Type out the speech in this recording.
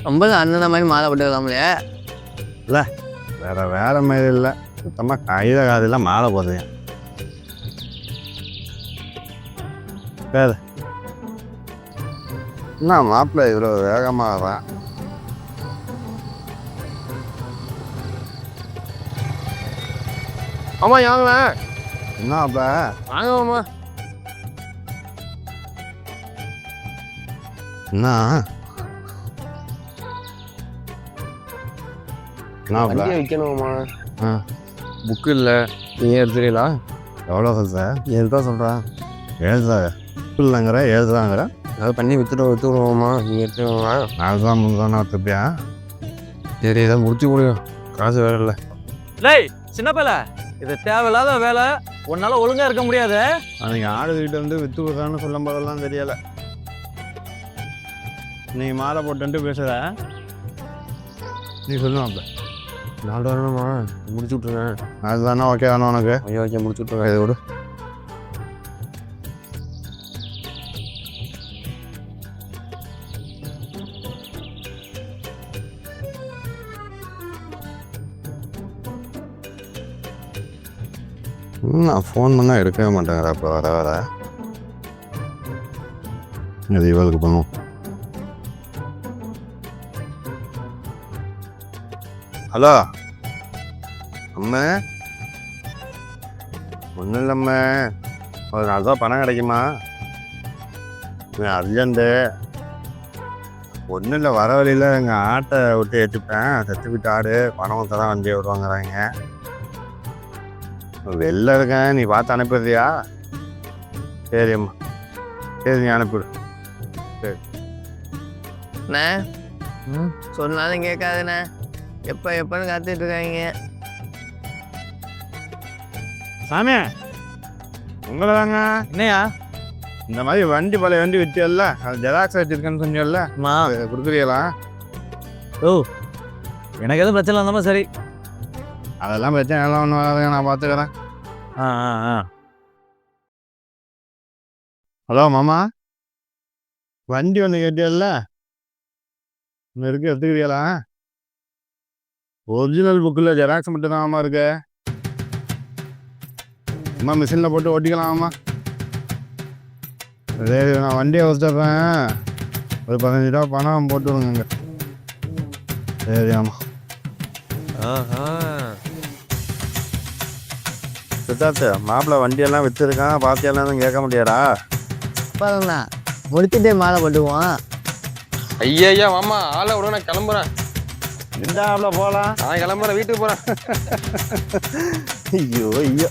ரொம்ப அண்ணன் மாதிரி மாலை போட்டுக்கலாம்லையே. இல்லை வேற மாதிரி இல்லை, சுத்தமாக கையில் காதெல்லாம் மாலை போடுறேன். சரி என்ன மாப்பிள்ளை இவ்வளோ வேகமாக வர்றேன்? ஆமா வாங்கண்ணா. என்ன மாப்பிள்ள? வாங்க மாமா. என்ன வண்டியை விற்கணுமாம்மா. புக்கு இல்லை, நீ எடுத்துறீங்களா? எவ்வளோ சார்? 7 ரூபா சொல்கிறேன். எழுதுறாங்க இல்லைங்கிற எழுதுறாங்கிற அதை பண்ணி விற்றுடுவோமா? நீங்கள் எடுத்துக்கோங்க. நான் தான் முந்தானா திருப்பியா? சரி இதை முடிச்சு முடியும், காசு வேற இல்லை. லேய் சின்ன பிள்ள, இது தேவையில்லாத வேலை, உன்னால ஒழுங்கா இருக்க முடியாது. அன்றைக்கி ஆடுகிட்ட வந்து விற்று கொடுத்தான்னு சொல்லும் போதெல்லாம் தெரியலை. நீ மாலை போட்டுன்ட்டு பேசுகிற, நீ சொல்லுவாங்க 4 வரணுமா? முடிச்சு விட்ருங்க. அதுதானே ஓகே தானே உனக்கு? ஐயோ ஓகே முடிச்சு விட்ருங்க. இதை விடு. நான் ஃபோன் பண்ணால் எடுக்கவே மாட்டேங்கிறா. இப்போ வர இது இவளுக்கு பண்ணும். ஹலோ அம்மா, ஒன்றும் இல்லைம்மா, ஒரு 4 ரூபா பணம் கிடைக்குமா? அர்ஜென்ட்டு. ஒன்றும் இல்லை, வர வழியில் எங்கள் ஆட்டை விட்டு ஏற்றிப்பேன், செத்துக்கிட்டு ஆடு பணம் தான் வண்டி விடுவாங்கிறாங்க. வெளில இருக்கேன், நீ பார்த்து அனுப்பிடுறியா? சரிம்மா, சரி நீ அனுப்பிவிடு. சரி அண்ணே சொன்னாலும் கேட்காதுண்ணே, எப்போன்னு காத்துட்டு இருக்காங்க. சாமி உங்களை தாங்க. என்னையா இந்த மாதிரி வண்டி பழைய வண்டி விற்றியல்ல, அது ஜெராக்ஸ் வச்சுருக்கேன்னு சொன்னீங்கல்ல, கொடுக்குறீங்களா? ஓ எனக்கு எதுவும் பிரச்சனை இல்லாமல் சரி. அதெல்லாம் பிரச்சனை எல்லாம் ஒன்றும் வராதுங்க, நான் பார்த்துக்கிறேன். ஹலோ மாமா, வண்டி ஒன்று கேட்டியல்ல, ஒன்று இருக்கு, எடுத்துக்கிறீங்களா? ஒரிஜினல் புக்கில் ஜெராக்ஸ் மட்டும் தான் ஆமாம் இருக்கு. அம்மா மிஷினில் போட்டு ஓட்டிக்கலாமா? சரி நான் வண்டியை வச்சுட்றேன், ஒரு 15 ரூபா பணம் போட்டு விடுங்க. சரி ஆமாம். சித்தார்த்து மாப்பிள்ளை வண்டியெல்லாம் விற்றுருக்கான், பார்த்தியெல்லாம் கேட்க முடியாதா? அப்பாங்கண்ணா முடிச்சுட்டே மாலை போட்டுக்குவோம். ஐயா மாமா ஆளை விட, நான் கிளம்புறேன். இந்த ஆப்பில் போகலாம், நான் கிளம்புறேன், வீட்டுக்கு போகிறேன். ஐயோ ஐயோ.